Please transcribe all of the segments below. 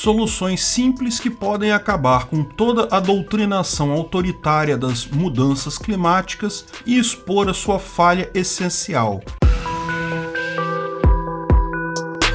soluções simples que podem acabar com toda a doutrinação autoritária das mudanças climáticas e expor a sua falha essencial.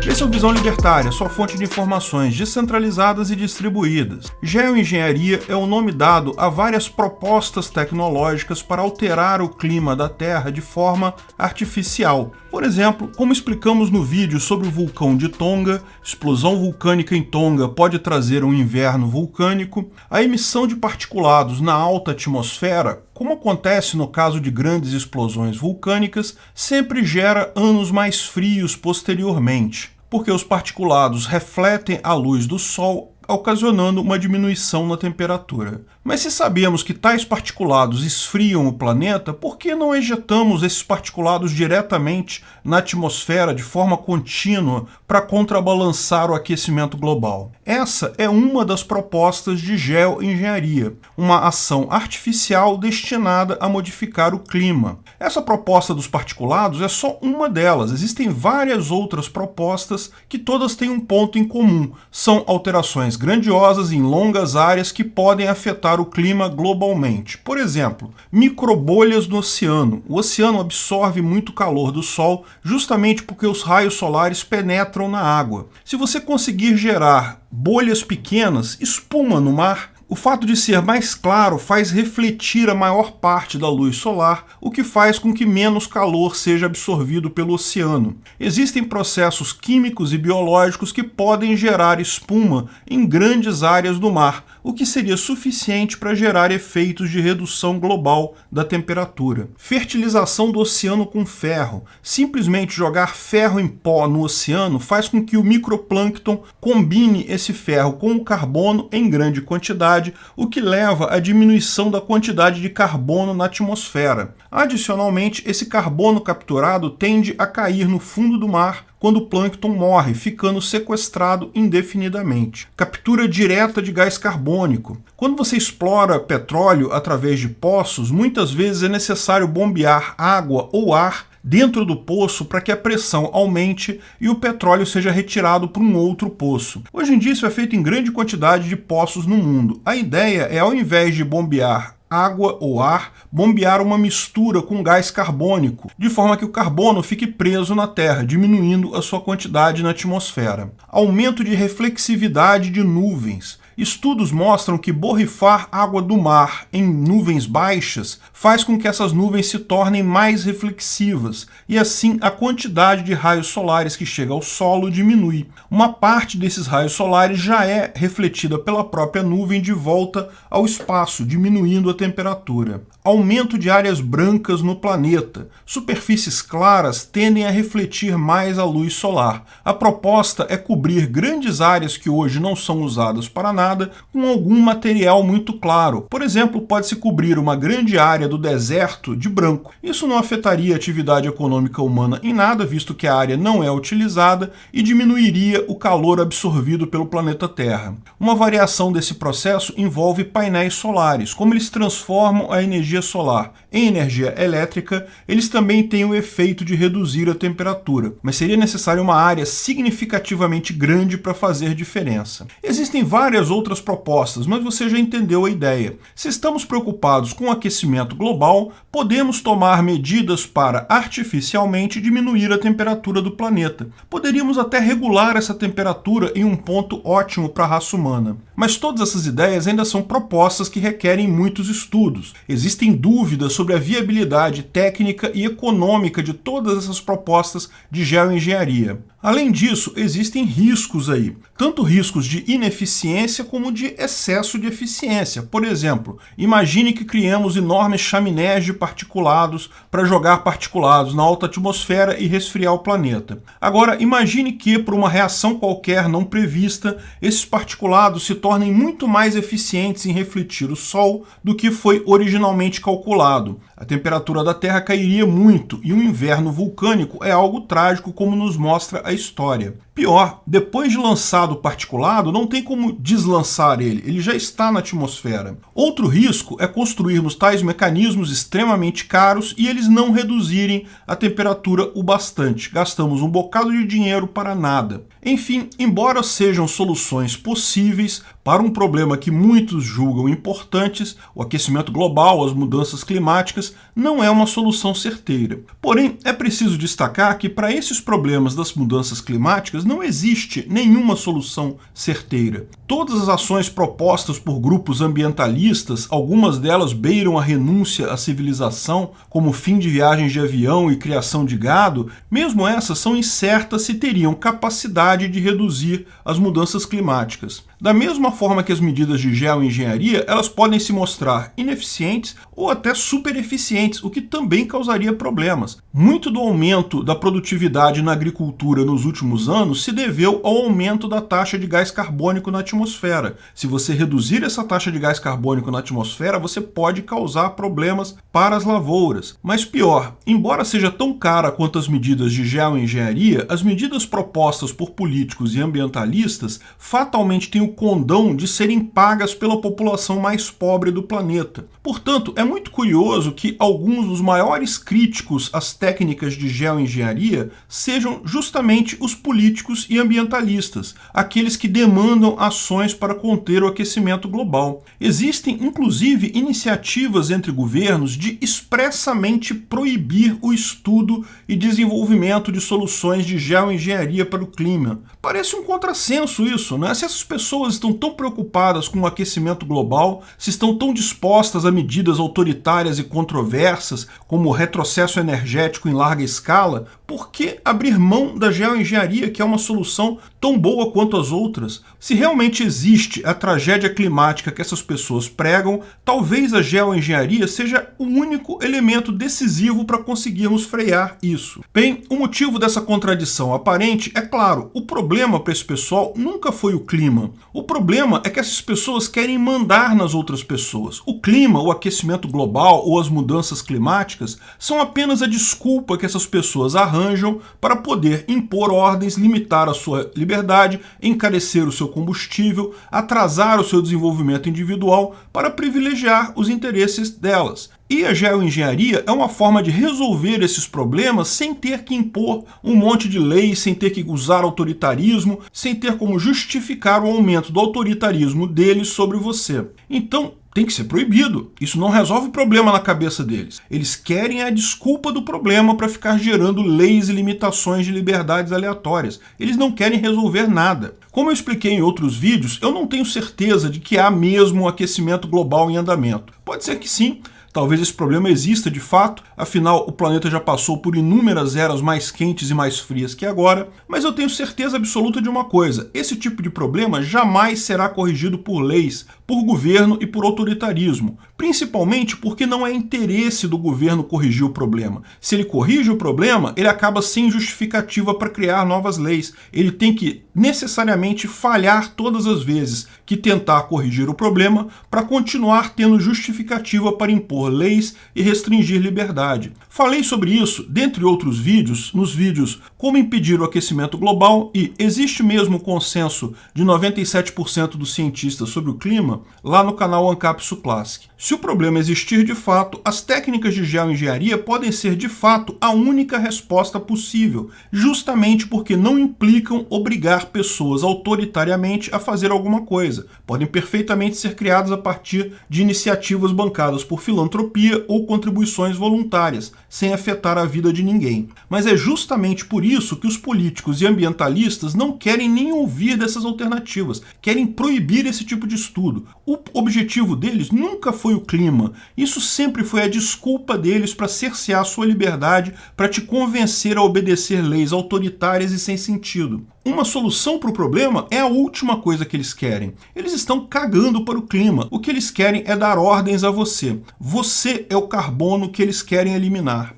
Esse é o Visão Libertária, sua fonte de informações descentralizadas e distribuídas. Geoengenharia é o nome dado a várias propostas tecnológicas para alterar o clima da Terra de forma artificial. Por exemplo, como explicamos no vídeo sobre o vulcão de Tonga, explosão vulcânica em Tonga pode trazer um inverno vulcânico, a emissão de particulados na alta atmosfera, como acontece no caso de grandes explosões vulcânicas, sempre gera anos mais frios posteriormente, porque os particulados refletem a luz do Sol, ocasionando uma diminuição na temperatura. Mas se sabemos que tais particulados esfriam o planeta, por que não ejetamos esses particulados diretamente na atmosfera de forma contínua para contrabalançar o aquecimento global? Essa é uma das propostas de geoengenharia, uma ação artificial destinada a modificar o clima. Essa proposta dos particulados é só uma delas. Existem várias outras propostas que todas têm um ponto em comum. São alterações grandiosas em longas áreas que podem afetar o clima globalmente. Por exemplo, microbolhas no oceano. O oceano absorve muito calor do Sol justamente porque os raios solares penetram na água. Se você conseguir gerar bolhas pequenas, espuma no mar, o fato de ser mais claro faz refletir a maior parte da luz solar, o que faz com que menos calor seja absorvido pelo oceano. Existem processos químicos e biológicos que podem gerar espuma em grandes áreas do mar, o que seria suficiente para gerar efeitos de redução global da temperatura. Fertilização do oceano com ferro. Simplesmente jogar ferro em pó no oceano faz com que o microplâncton combine esse ferro com o carbono em grande quantidade, o que leva à diminuição da quantidade de carbono na atmosfera. Adicionalmente, esse carbono capturado tende a cair no fundo do mar quando o plâncton morre, ficando sequestrado indefinidamente. Captura direta de gás carbônico. Quando você explora petróleo através de poços, muitas vezes é necessário bombear água ou ar dentro do poço para que a pressão aumente e o petróleo seja retirado para um outro poço. Hoje em dia isso é feito em grande quantidade de poços no mundo. A ideia é, ao invés de bombear água ou ar, bombear uma mistura com gás carbônico, de forma que o carbono fique preso na Terra, diminuindo a sua quantidade na atmosfera. Aumento de reflexividade de nuvens. Estudos mostram que borrifar água do mar em nuvens baixas faz com que essas nuvens se tornem mais reflexivas e assim a quantidade de raios solares que chega ao solo diminui. Uma parte desses raios solares já é refletida pela própria nuvem de volta ao espaço, diminuindo a temperatura. Aumento de áreas brancas no planeta. Superfícies claras tendem a refletir mais a luz solar. A proposta é cobrir grandes áreas que hoje não são usadas para nada com algum material muito claro. Por exemplo, pode-se cobrir uma grande área do deserto de branco. Isso não afetaria a atividade econômica humana em nada, visto que a área não é utilizada, e diminuiria o calor absorvido pelo planeta Terra. Uma variação desse processo envolve painéis solares. Como eles transformam a energia solar em energia elétrica, eles também têm o efeito de reduzir a temperatura, mas seria necessária uma área significativamente grande para fazer diferença. Existem várias outras propostas, mas você já entendeu a ideia. Se estamos preocupados com o aquecimento global, podemos tomar medidas para artificialmente diminuir a temperatura do planeta. Poderíamos até regular essa temperatura em um ponto ótimo para a raça humana. Mas todas essas ideias ainda são propostas que requerem muitos estudos. Existem dúvidas sobre a viabilidade técnica e econômica de todas essas propostas de geoengenharia. Além disso, existem riscos aí, tanto riscos de ineficiência como de excesso de eficiência. Por exemplo, imagine que criamos enormes chaminés de particulados para jogar particulados na alta atmosfera e resfriar o planeta. Agora, imagine que, por uma reação qualquer não prevista, esses particulados se tornem muito mais eficientes em refletir o Sol do que foi originalmente calculado. A temperatura da Terra cairia muito e um inverno vulcânico é algo trágico, como nos mostra a história. Pior, depois de lançado o particulado, não tem como deslançar ele já está na atmosfera. Outro risco é construirmos tais mecanismos extremamente caros e eles não reduzirem a temperatura o bastante. Gastamos um bocado de dinheiro para nada. Enfim, embora sejam soluções possíveis para um problema que muitos julgam importantes, o aquecimento global, as mudanças climáticas, não é uma solução certeira. Porém, é preciso destacar que para esses problemas das mudanças climáticas não existe nenhuma solução certeira. Todas as ações propostas por grupos ambientalistas, algumas delas beiram a renúncia à civilização, como o fim de viagens de avião e criação de gado, mesmo essas são incertas se teriam capacidade de reduzir as mudanças climáticas. Da mesma forma que as medidas de geoengenharia, elas podem se mostrar ineficientes ou até super eficientes, o que também causaria problemas. Muito do aumento da produtividade na agricultura nos últimos anos se deveu ao aumento da taxa de gás carbônico na atmosfera. Se você reduzir essa taxa de gás carbônico na atmosfera, você pode causar problemas para as lavouras. Mas pior, embora seja tão cara quanto as medidas de geoengenharia, as medidas propostas por políticos e ambientalistas fatalmente têm o condão de serem pagas pela população mais pobre do planeta. Portanto, é muito curioso que alguns dos maiores críticos às técnicas de geoengenharia sejam justamente os políticos e ambientalistas, aqueles que demandam ações para conter o aquecimento global. Existem, inclusive, iniciativas entre governos de expressamente proibir o estudo e desenvolvimento de soluções de geoengenharia para o clima. Parece um contrassenso isso, né? Se essas pessoas estão tão preocupadas com o aquecimento global, se estão tão dispostas a medidas autoritárias e controversas, como o retrocesso energético em larga escala, por que abrir mão da geoengenharia, que é uma solução tão boa quanto as outras? Se realmente existe a tragédia climática que essas pessoas pregam, talvez a geoengenharia seja o único elemento decisivo para conseguirmos frear isso. Bem, o motivo dessa contradição aparente é claro, o problema para esse pessoal nunca foi o clima. O problema é que essas pessoas querem mandar nas outras pessoas. O clima, o aquecimento global ou as mudanças climáticas são apenas a desculpa que essas pessoas arranjam para poder impor ordens, limitar a sua liberdade, encarecer o seu combustível, atrasar o seu desenvolvimento individual para privilegiar os interesses delas. E a geoengenharia é uma forma de resolver esses problemas sem ter que impor um monte de leis, sem ter que usar autoritarismo, sem ter como justificar o aumento do autoritarismo deles sobre você. Então, tem que ser proibido. Isso não resolve o problema na cabeça deles. Eles querem a desculpa do problema para ficar gerando leis e limitações de liberdades aleatórias. Eles não querem resolver nada. Como eu expliquei em outros vídeos, eu não tenho certeza de que há mesmo um aquecimento global em andamento. Pode ser que sim. Talvez esse problema exista de fato, afinal o planeta já passou por inúmeras eras mais quentes e mais frias que agora, mas eu tenho certeza absoluta de uma coisa: esse tipo de problema jamais será corrigido por leis, por governo e por autoritarismo, principalmente porque não é interesse do governo corrigir o problema. Se ele corrige o problema, ele acaba sem justificativa para criar novas leis. Ele tem que necessariamente falhar todas as vezes que tentar corrigir o problema para continuar tendo justificativa para impor leis e restringir liberdade. Falei sobre isso, dentre outros vídeos, nos vídeos Como Impedir o Aquecimento Global e Existe Mesmo Consenso de 97% dos cientistas sobre o clima, lá no canal Ancapsu Classic. Se o problema existir de fato, as técnicas de geoengenharia podem ser de fato a única resposta possível, justamente porque não implicam obrigar pessoas autoritariamente a fazer alguma coisa. Podem perfeitamente ser criadas a partir de iniciativas bancadas por filantropia ou contribuições voluntárias, sem afetar a vida de ninguém. Mas é justamente por isso que os políticos e ambientalistas não querem nem ouvir dessas alternativas, querem proibir esse tipo de estudo. O objetivo deles nunca foi o clima. Isso sempre foi a desculpa deles para cercear sua liberdade, para te convencer a obedecer leis autoritárias e sem sentido. Uma solução para o problema é a última coisa que eles querem. Eles estão cagando para o clima. O que eles querem é dar ordens a você. Você é o carbono que eles querem eliminar.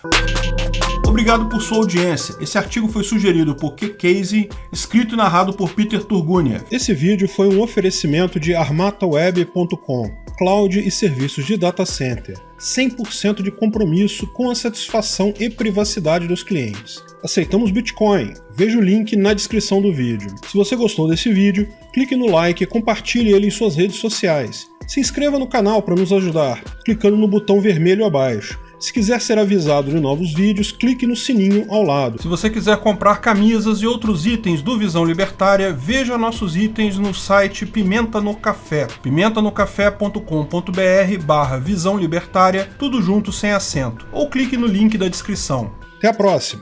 Obrigado Obrigado por sua audiência. Esse artigo foi sugerido por Q. Casey, escrito e narrado por Peter Turguniev. Esse vídeo foi um oferecimento de armataweb.com, cloud e serviços de data center. 100% de compromisso com a satisfação e privacidade dos clientes. Aceitamos Bitcoin. Veja o link na descrição do vídeo. Se você gostou desse vídeo, clique no like e compartilhe ele em suas redes sociais. Se inscreva no canal para nos ajudar, clicando no botão vermelho abaixo. Se quiser ser avisado de novos vídeos, clique no sininho ao lado. Se você quiser comprar camisas e outros itens do Visão Libertária, veja nossos itens no site Pimenta no Café, pimentanocafé.com.br/Visão Libertária, tudo junto sem acento, ou clique no link da descrição. Até a próxima!